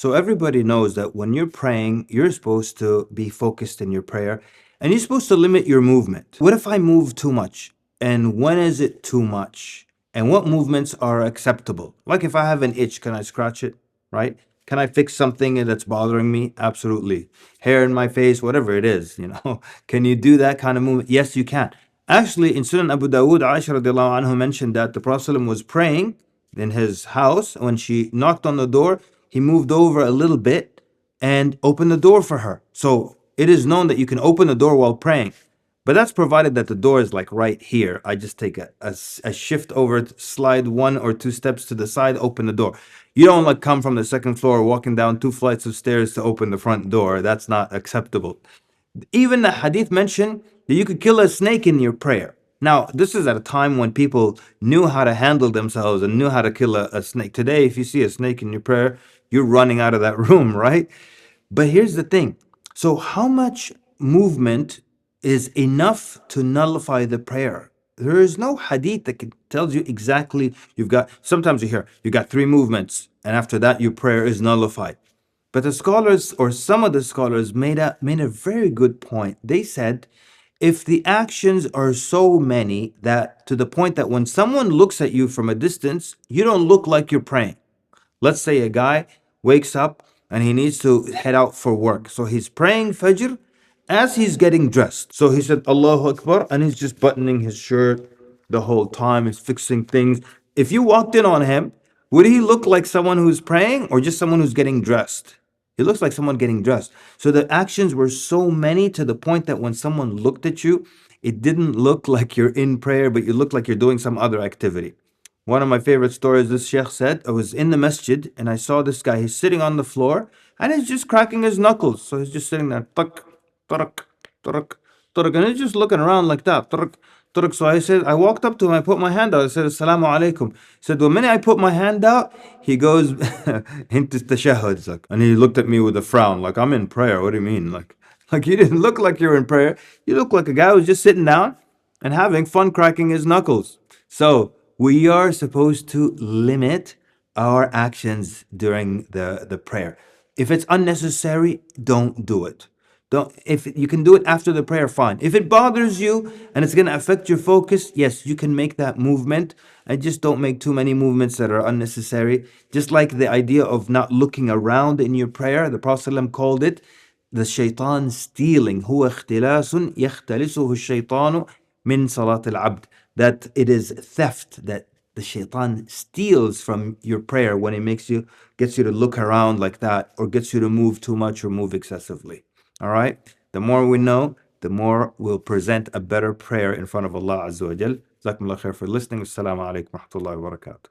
So everybody knows that when you're praying, you're supposed to be focused in your prayer and you're supposed to limit your movement. What if I move too much? And when is it too much? And what movements are acceptable? Like if I have an itch, can I scratch it? Right? Can I fix something that's bothering me? Absolutely. Hair in my face, whatever it is, Can you do that kind of movement? Yes, you can. Actually, in Sunan Abu Dawood, Aisha radiallahu anhu mentioned that the Prophet ﷺ was praying in his house. When she knocked on the door, he moved over a little bit and opened the door for her. So it is known that you can open the door while praying, but that's provided that the door is like right here. I just take a shift over, slide 1 or 2 steps to the side, open the door. You don't like come from the second floor, walking down 2 flights of stairs to open the front door. That's not acceptable. Even the hadith mentioned that you could kill a snake in your prayer. Now, this is at a time when people knew how to handle themselves and knew how to kill a snake. Today, if you see a snake in your prayer, you're running out of that room, right? But here's the thing. So how much movement is enough to nullify the prayer? There is no hadith that tells you exactly. Sometimes you hear, you got 3 movements, and after that, your prayer is nullified. But the scholars, or some of the scholars, made a very good point. They said, if the actions are so many that to the point that when someone looks at you from a distance, you don't look like you're praying. Let's say a guy wakes up and he needs to head out for work. So he's praying Fajr as he's getting dressed. So he said, Allahu Akbar, and he's just buttoning his shirt the whole time. He's fixing things. If you walked in on him, would he look like someone who's praying or just someone who's getting dressed? He looks like someone getting dressed. So the actions were so many to the point that when someone looked at you, it didn't look like you're in prayer, but you look like you're doing some other activity. One of my favorite stories, this sheikh said, I was in the masjid and I saw this guy. He's sitting on the floor and he's just cracking his knuckles. So he's just sitting there, tuck, tuck, tuck, tuck, and he's just looking around like that. Tuck, tuck. So I said, I walked up to him, I put my hand out. I said, Assalamu alaikum. He said, the minute I put my hand out, he goes into tashahhud. And he looked at me with a frown, like, I'm in prayer. What do you mean? Like you didn't look like you're in prayer. You look like a guy who's just sitting down and having fun cracking his knuckles. So we are supposed to limit our actions during the prayer. If it's unnecessary, don't do it. If you can do it after the prayer, fine. If it bothers you and it's going to affect your focus, yes, you can make that movement. And just don't make too many movements that are unnecessary. Just like the idea of not looking around in your prayer, the Prophet ﷺ called it the Shaytan stealing. هو اختلاس يختلسه الشيطان من صلاة العبد. That it is theft, that the Shaytan steals from your prayer when it gets you to look around like that, or gets you to move too much or move excessively. All right? The more we know, the more we'll present a better prayer in front of Allah Azza wa Jal. Jazakumullah khair for listening. Assalamu alaikum wa rahmatullahi wa barakatuh.